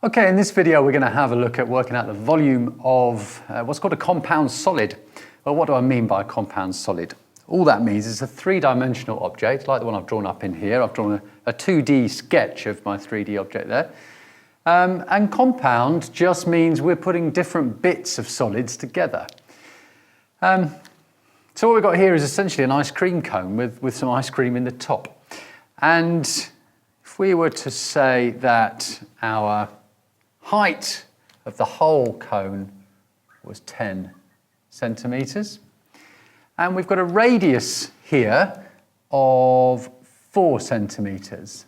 Okay, in this video we're going to have a look at working out the volume of what's called a compound solid. Well, what do I mean by a compound solid? All that means is a three-dimensional object, like the one I've drawn up in here. I've drawn a 2D sketch of my 3D object there. And compound just means we're putting different bits of solids together. So what we've got here is essentially an ice cream cone with some ice cream in the top. And if we were to say that our height of the whole cone was 10 centimetres, and we've got a radius here of 4 centimetres.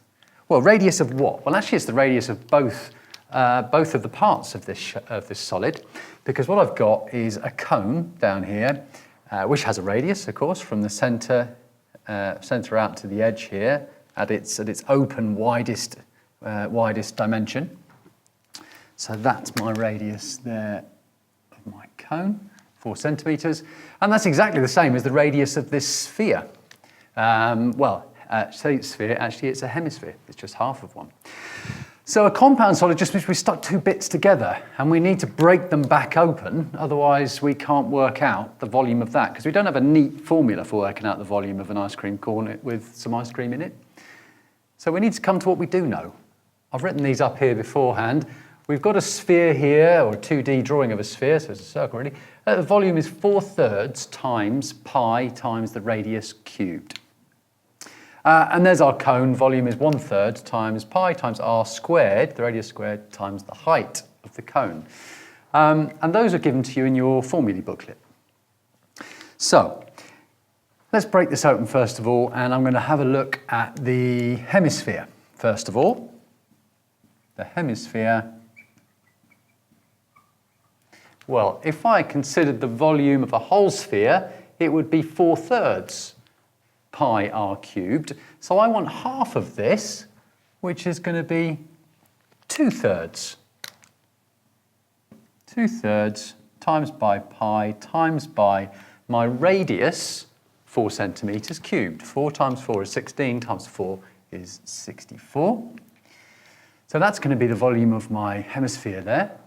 Well, radius of what? Well, actually it's the radius of both of the parts of this solid, because what I've got is a cone down here, which has a radius, of course, from the centre out to the edge here at its open widest dimension. So that's my radius there of my cone, 4 centimetres, and that's exactly the same as the radius of this sphere. Sphere, actually it's a hemisphere, it's just half of one. So a compound solid just means we stuck two bits together and we need to break them back open, otherwise we can't work out the volume of that, because we don't have a neat formula for working out the volume of an ice cream cone with some ice cream in it. So we need to come to what we do know. I've written these up here beforehand. We've got a sphere here, or a 2D drawing of a sphere, so it's a circle really. The volume is 4/3 times pi times the radius cubed. And there's our cone. Volume is 1/3 times pi times r squared, the radius squared, times the height of the cone. And those are given to you in your formulae booklet. So let's break this open first of all, and I'm going to have a look at the hemisphere first of all. The hemisphere. Well, if I considered the volume of a whole sphere, it would be 4/3 pi r cubed. So I want half of this, which is going to be 2/3. 2/3 times by pi times by my radius, 4 centimetres cubed. 4 times 4 is 16, times 4 is 64. So that's going to be the volume of my hemisphere there,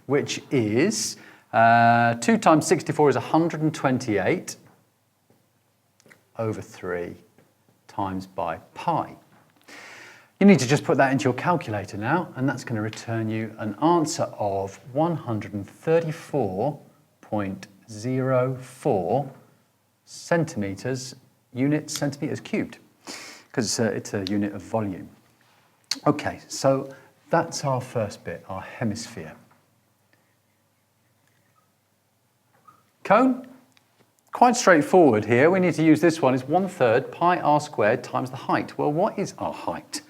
which is 2 times 64 is 128 over 3 times by pi. You need to just put that into your calculator now, and that's going to return you an answer of 134.04 centimetres, centimetres cubed, because it's a unit of volume. Okay, so that's our first bit, our hemisphere. Cone, quite straightforward here. We need to use this one. It's 1/3 pi r squared times the height. Well, what is our height?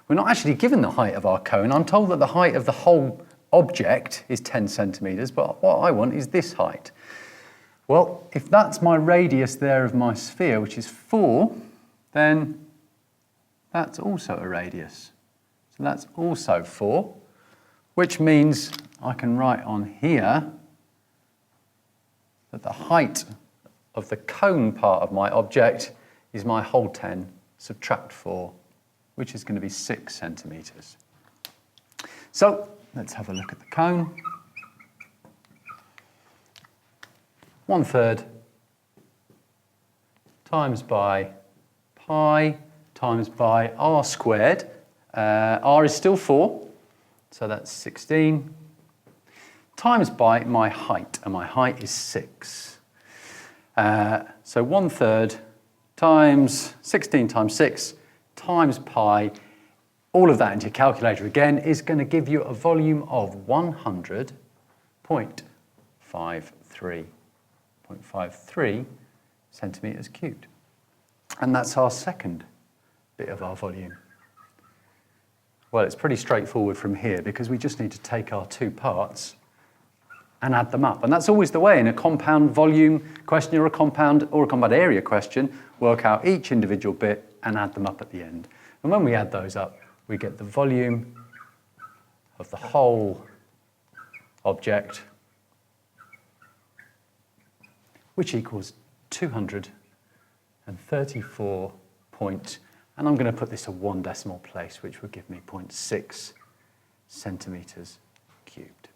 We're not actually given the height of our cone. I'm told that the height of the whole object is 10 centimetres, but what I want is this height. Well, if that's my radius there of my sphere, which is 4, then that's also a radius. So that's also 4, which means I can write on here that the height of the cone part of my object is my whole 10, subtract 4, which is going to be 6 centimetres. So let's have a look at the cone. 1/3 times by pi times by r squared. R is still 4, so that's 16. Times by my height, and my height is 6. So 1/3 times 16 times 6 times pi, all of that into your calculator again, is going to give you a volume of 100.53 centimetres cubed. And that's our second bit of our volume. Well, it's pretty straightforward from here, because we just need to take our two parts and add them up. And that's always the way in a compound volume question or a compound area question. Work out each individual bit and add them up at the end. And when we add those up, we get the volume of the whole object, which equals 234 and I'm going to put this at 1 decimal place, which would give me 0.6 centimetres cubed.